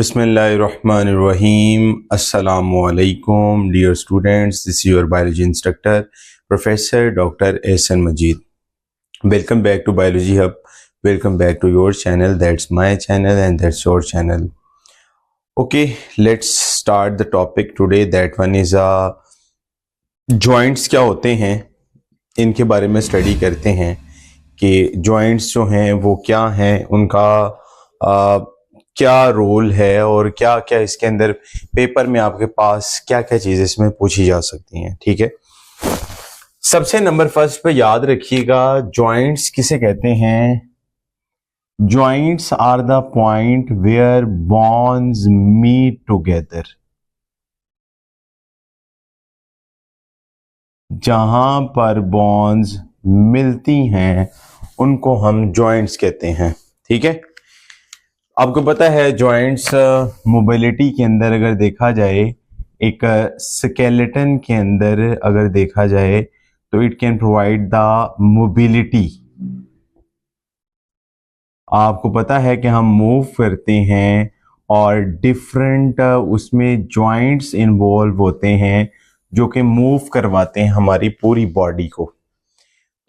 Bismillahirrahmanirrahim. Assalamu alaikum, dear students. This is your biology instructor, Professor Dr. Ehsan Majid. Welcome back to Biology Hub. Welcome back to your channel. That's my channel and that's your channel. Okay, let's start the topic today. That one is joints क्या होते हैं, इनके बारे में study करते हैं कि joints जो हैं वो क्या हैं, उनका क्या रोल है और क्या क्या इसके अंदर पेपर में आपके पास क्या क्या चीजें इसमें पूछी जा सकती हैं। ठीक है, सबसे नंबर फर्स्ट पे याद रखिएगा, जॉइंट्स किसे कहते हैं? Joints are the point where bones meet together. जहां पर बोन्स मिलती हैं उनको हम जॉइंट्स कहते हैं। ठीक है, आपको पता है जॉइंट्स मोबिलिटी के अंदर अगर देखा जाए, एक स्केलेटन के अंदर अगर देखा जाए तो it can provide the mobility. आपको पता है कि हम मूव करते हैं और डिफरेंट उसमें जॉइंट्स इन्वॉल्व होते हैं जो कि मूव करवाते हैं हमारी पूरी बॉडी को।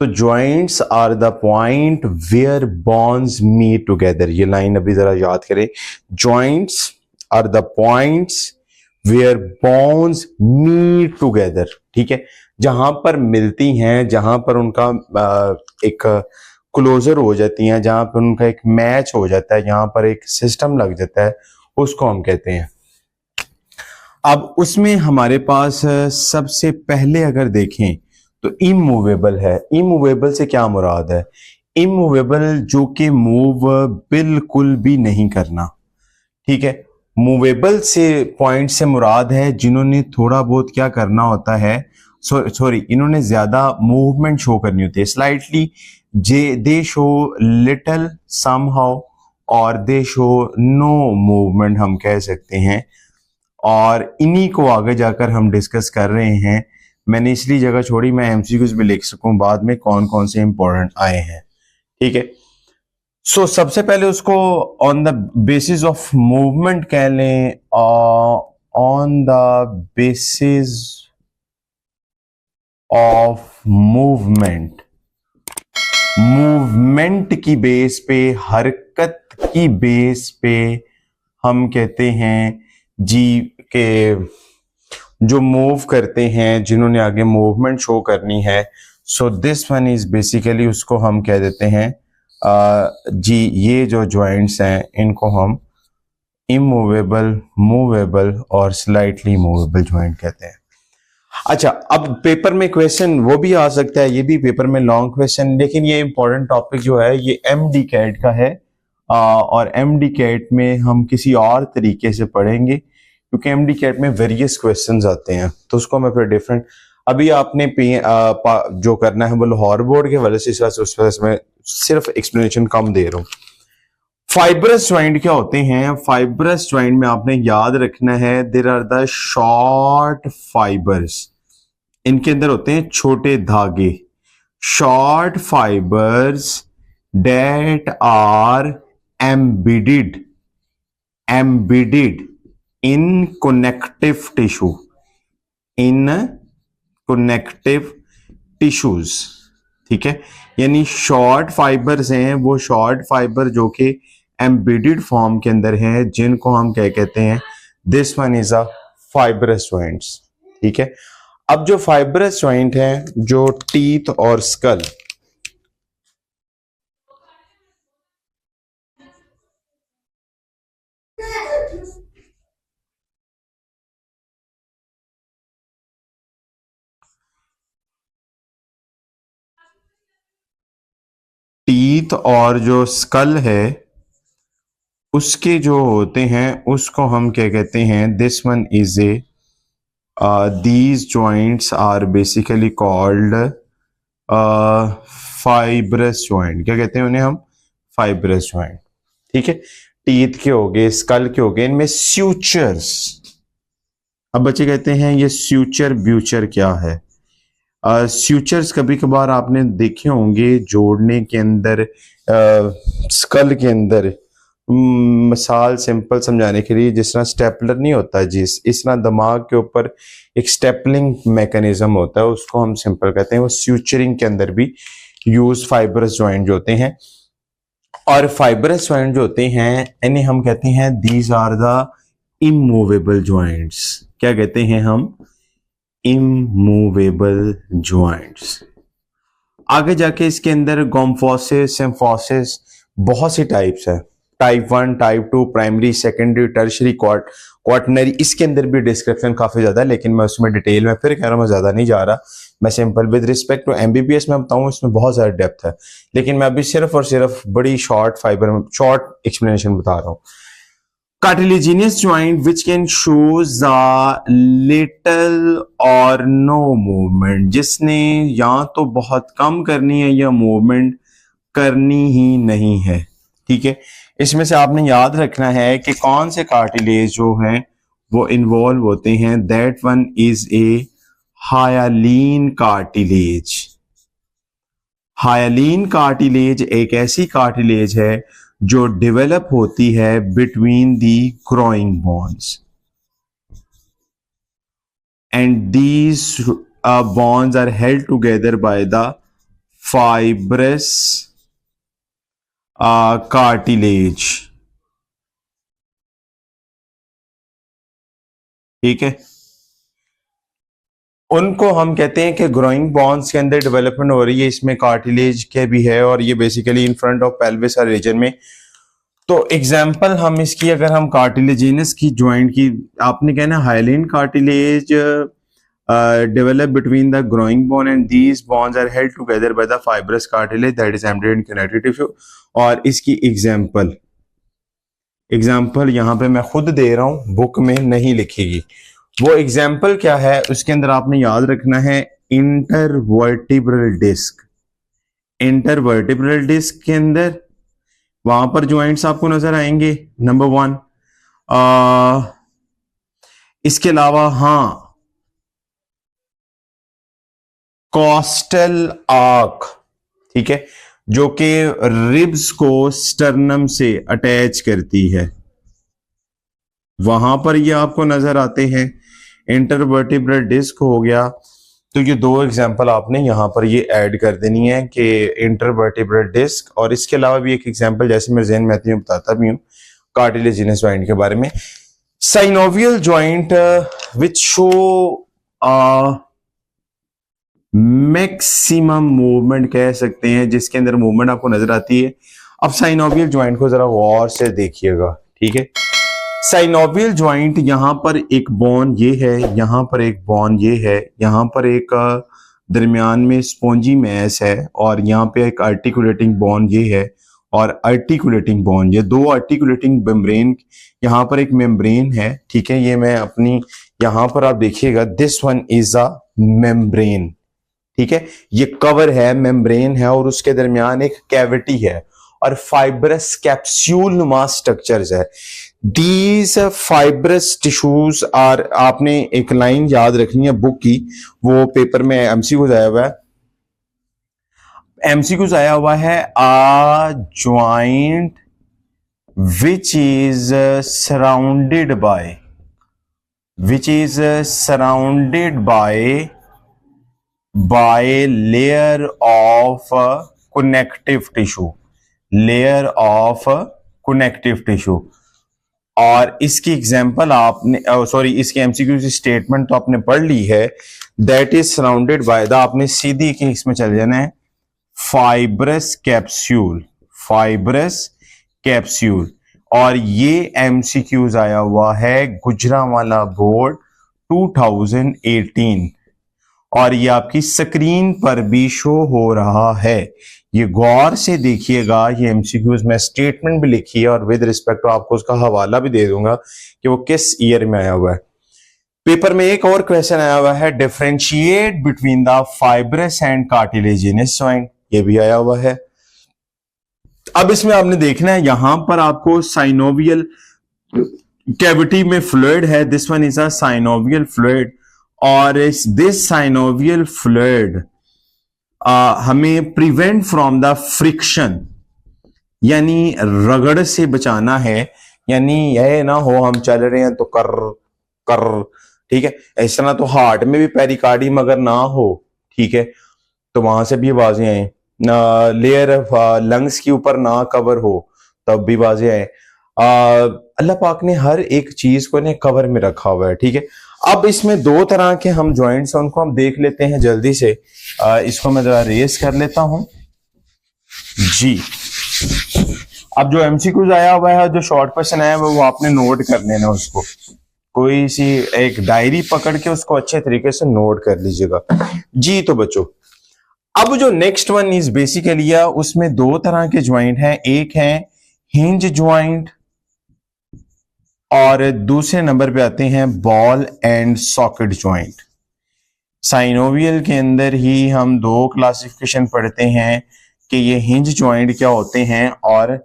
तो joints are the point where bones meet together. ये लाइन अभी जरा याद करें, joints are the points where bones meet together. ठीक है, जहां पर मिलती हैं, जहां पर उनका एक क्लोजर हो जाती हैं, जहां पर उनका एक मैच हो जाता है, जहां पर एक सिस्टम लग जाता है, उसको हम कहते हैं। अब उसमें हमारे पास सबसे पहले अगर देखें तो इमूवेबल है। इमूवेबल से क्या मुराद है? इमूवेबल जो कि मूव बिल्कुल भी नहीं करना। ठीक है, मूवेबल से पॉइंट से मुराद है जिन्होंने थोड़ा बहुत क्या करना होता है, सॉरी इन्होंने ज्यादा मूवमेंट शो करनी होती है, स्लाइटली दे शो लिटिल समहाउ और दे शो नो मूवमेंट हम कह सकते हैं। और इन्हीं को आगे जाकर हम डिस्कस कर रहे हैं। मैंने इसलिए जगह छोड़ी मैं एमसीक्यूज भी लिख सकूं बाद में कौन कौन से इंपॉर्टेंट आए हैं। ठीक है, सो सबसे पहले उसको on the basis of movement कह लें, on the basis of movement, movement की बेस पे, हरकत की बेस पे हम कहते हैं जी के जो मूव करते हैं, जिन्होंने आगे मूवमेंट शो करनी है, so this one is basically उसको हम कह देते हैं जी ये जो जॉइंट्स हैं इनको हम इमूवेबल, मूवेबल और स्लाइटली मूवेबल जॉइंट कहते हैं। अच्छा, अब पेपर में क्वेश्चन वो भी आ सकता है, ये भी पेपर में लॉन्ग क्वेश्चन, लेकिन ये इंपॉर्टेंट टॉपिक जो है ये एमडी कैट का है और एमडी कैट में हम किसी और तरीके से पढ़ेंगे क्योंकि एमडी कैट में वेरियस क्वेश्चंस आते हैं, तो उसको मैं फिर डिफरेंट अभी आपने जो करना है वो लाहौर बोर्ड के हवाले से उस वजह से मैं सिर्फ एक्सप्लेनेशन कम दे रहा हूँ। फाइब्रस ज्वाइंट क्या होते हैं? फाइब्रस ज्वाइंट में आपने याद रखना है there are the short fibres. इनके अंदर होते हैं छोटे धागे, short fibres that are embedded in connective tissue, in connective tissues। ठीक है, यानी शॉर्ट फाइबर्स हैं वो शॉर्ट फाइबर जो कि एम्बेडेड फॉर्म के अंदर हैं, जिनको हम क्या कहते हैं? This one is a fibrous joints. ठीक है, अब जो फाइब्रस जॉइंट है, जो टीथ और स्कल, टीथ और जो स्कल है उसके जो होते हैं उसको हम क्या कहते हैं? This one is a these joints are basically called fibrous joint. क्या कहते हैं उन्हें हम? Fibrous joint. ठीक है, टीथ के हो गए, स्कल के हो गए, इनमें स्यूचर्स। अब बच्चे कहते हैं ये स्यूचर ब्यूचर क्या है? स्यूचर्स कभी कभार आपने देखे होंगे जोड़ने के अंदर, स्कल के अंदर मिसाल सिंपल समझाने के लिए, जिस तरह स्टेपलर नहीं होता, जिस इस तरह दिमाग के ऊपर एक स्टेपलिंग मैकेनिज्म होता है, उसको हम सिंपल कहते हैं। वो स्यूचरिंग के अंदर भी यूज फाइबरस जॉइंट जो होते हैं, और फाइबरस जॉइंट जो होते हैं इन्हें हम कहते हैं these are the immovable joints. क्या कहते हैं हम? Immovable joints. आगे जाके इसके अंदर गोम्फोसिस, सिम्फोसिस, बहुत सी टाइप्स है। Type 1, type 2, primary, secondary, tertiary, quaternary. इसके अंदर भी डिस्क्रिप्शन काफी ज्यादा है, लेकिन मैं उसमें डिटेल में फिर कह रहा हूं, मैं ज्यादा नहीं जा रहा। मैं simple with respect to MBBS में बताऊं, इसमें बहुत ज्यादा डेप्थ है, लेकिन मैं अभी सिर्फ और सिर्फ बड़ी शॉर्ट एक्सप्लेनेशन बता रहा हूं। Cartilaginous joint which can show the little or no movement, जिसने या तो बहुत कम करनी है या मूवमेंट करनी ही नहीं है। ठीक है, इसमें से आपने याद रखना है कि कौन से कार्टिलेज जो हैं वो इन्वॉल्व होते हैं। That one is a hyaline cartilage. Hyaline cartilage एक ऐसी कार्टिलेज है जो डेवलप होती है between the growing bones, and these bones are held together by the fibrous cartilage. ठीक है, उनको हम कहते हैं कि ग्रोइंग बोन्स के अंदर डेवलपमेंट हो रही है, इसमें कार्टिलेज के भी है, और ये basically in front of pelvis और रीजन में। तो एग्जांपल हम इसकी, अगर हम कार्टिलेजिनस की जॉइंट की, आपने कहना hyaline cartilage develop between the growing bone and these bones are held together by the fibrous cartilage that is embedded in connective tissue. और इसकी एग्जांपल यहां पे मैं खुद दे रहा हूं, बुक में नहीं लिखेगी। वो एग्जाम्पल क्या है, उसके अंदर आपने याद रखना है इंटरवर्टिब्रल डिस्क। इंटरवर्टिब्रल डिस्क के अंदर वहां पर ज्वाइंट्स आपको नजर आएंगे, नंबर 1। इसके अलावा कॉस्टल आर्क, ठीक है, जो कि रिब्स को स्टर्नम से अटैच करती है, वहां पर ये आपको नजर आते हैं। इंटरवर्टिब्रल डिस्क हो गया, तो ये 2 एग्जांपल आपने यहां पर ये ऐड कर देनी है कि इंटरवर्टिब्रल डिस्क, और इसके अलावा भी एक एग्जांपल जैसे मैं ज़हन में बताता भी हूं कार्टिलेजिनस जॉइंट के बारे में। Synovial joint which show maximum movement कह सकते हैं, जिसके अंदर मूवमेंट आपको नजर आती है। अब साइनोवियल जॉइंट को जरा गौर से देखिएगा। ठीक है, साइनोवियल जॉइंट, यहां पर एक बोन ये है, यहां पर एक बोन ये है, यहां पर एक दरमियान में स्पॉन्जी मैस है, और यहां पे एक आर्टिकुलेटिंग बोन ये है, और आर्टिकुलेटिंग बोन ये 2 आर्टिकुलेटिंग मेम्ब्रेन, यहां पर एक मेम्ब्रेन है। ठीक है, ये मैं अपनी यहां पर आप देखिएगा, this one is a membrane. ठीक है, ये कवर है, मेम्ब्रेन है, और उसके दरमियान एक कैविटी है, और फाइब्रस कैप्सूल नुमा स्ट्रक्चर्स है। These fibrous tissues are, आपने एक लाइन याद रखनी है बुक की, वो पेपर में एमसीक्यूज आया हुआ है। एमसीक्यूज आया हुआ है, a joint which is surrounded by layer of connective tissue. और इसकी एग्जांपल आपने, इसकी एमसीक्यू की स्टेटमेंट तो आपने पढ़ ली है, that is surrounded by the, आपने सीधी के इसमें चले जाना है, फाइब्रस कैप्सूल। और ये एमसीक्यूज आया हुआ है गुजरांवाला बोर्ड 2018, और ये आपकी स्क्रीन पर भी शो हो रहा है। ये गौर से देखिएगा, ये एमसीक्यूज में स्टेटमेंट भी लिखी है, और विद रिस्पेक्ट टू आपको उसका हवाला भी दे दूंगा कि वो किस ईयर में आया हुआ है। पेपर में एक और क्वेश्चन आया हुआ है, differentiate between the fibrous and cartilaginous joint, ये भी आया हुआ है। अब इसमें आपने देखना है, यहां पर आपको साइनोवियल कैविटी में फ्लूइड है, this one is a synovial fluid, और दिस साइनोवियल फ्लूइड हमें प्रिवेंट फ्रॉम द फ्रिक्शन, यानी रगड़ से बचाना है, यानी यह ना हो हम चल रहे हैं तो कर कर, ठीक है। इस तरह तो हार्ट में भी पेरिकार्डियम अगर ना हो, ठीक है, तो वहां से भी आवाजें आए। लेयर लंग्स के ऊपर ना कवर हो तब भी आवाजें आए। अल्लाह पाक ने हर एक चीज को ने कवर में रखा हुआ है, ठीक है। अब इसमें दो तरह के हम जॉइंट्स हैं, उनको हम देख लेते हैं जल्दी से। इसको मैं जरा रेस कर लेता हूं जी। अब जो एमसीक्यूज आया हुआ है, जो शॉर्ट क्वेश्चन आया हुआ है, वो आपने नोट कर लेना उसको। कोई सी एक डायरी पकड़ के उसको अच्छे तरीके से नोट कर लीजिएगा जी। तो बच्चों, अब जो नेक्स्ट वन इज बेसिकली उसमें दो तरह के ज्वाइंट हैं, एक है हिंज ज्वाइंट और दूसरे नंबर पे आते हैं ball and socket joint. Synovial के अंदर ही हम दो क्लासिफिकेशन पढ़ते हैं कि ये हिंज ज्वाइंट क्या होते हैं और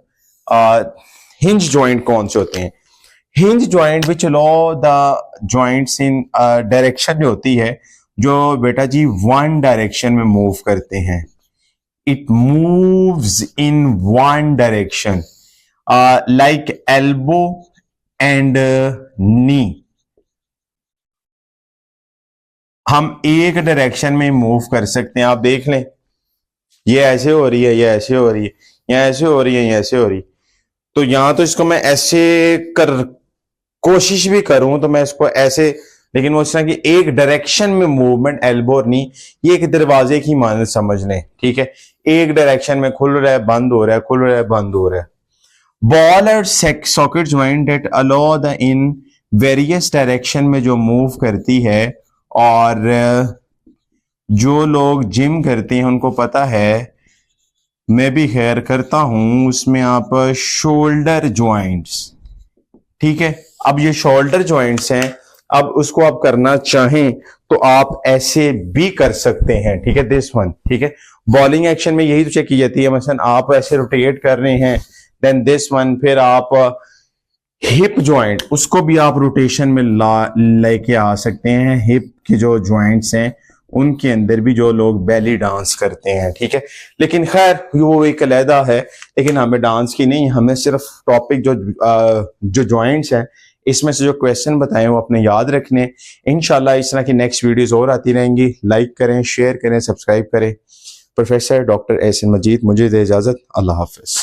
हिंज ज्वाइंट कौन से होते हैं। Hinge joint which allow the joints in direction जो होती है, जो बेटा जी वन डायरेक्शन में मूव करते हैं। It moves in one direction like elbow and नी। हम एक डायरेक्शन में मूव कर सकते हैं। आप देख लें, ये ऐसे हो रही है, ये ऐसे हो रही है, या ऐसे हो रही है, ये ऐसे हो रही। तो यहां तो इसको मैं ऐसे कर कोशिश भी करूं तो मैं इसको ऐसे, लेकिन वो इस तरह की एक डायरेक्शन में मूवमेंट एल्बो और नी, ये एक दरवाजे की मानद समझ लें, ठीक है। एक डायरेक्शन में खुल रहा है, बंद हो रहा है, खुल रहा है, बंद हो रहा है। बॉल और socket joint that allow the in various direction में जो मूव करती है, और जो लोग जिम करते हैं उनको पता है, मैं भी खैर करता हूं, उसमें आप शोल्डर ज्वाइंट्स, ठीक है। अब ये शोल्डर ज्वाइंट्स हैं, अब उसको आप करना चाहें तो आप ऐसे भी कर सकते हैं, ठीक है। दिस वन, ठीक है। बॉलिंग एक्शन में यही तो चेक की जाती है, मसलन आप ऐसे रोटेट कर रहे हैं, देन दिस वन, फिर आप हिप ज्वाइंट, उसको भी आप रोटेशन में लेके आ सकते हैं। हिप के जो ज्वाइंट्स हैं उनके अंदर भी जो लोग बैली डांस करते हैं, ठीक है। लेकिन खैर वो एक अलहदा है, लेकिन हमें डांस की नहीं, हमें सिर्फ टॉपिक जो ज्वाइंट्स हैं इसमें से जो क्वेश्चन बताए वो अपने याद रखने। इंशाल्लाह इस तरह की नेक्स्ट वीडियोस और आती रहेंगी। लाइक करें, शेयर करें, सब्सक्राइब करें। प्रोफेसर डॉक्टर एहसन मजीद, मुझे दे इजाजत। अल्लाह हाफिज।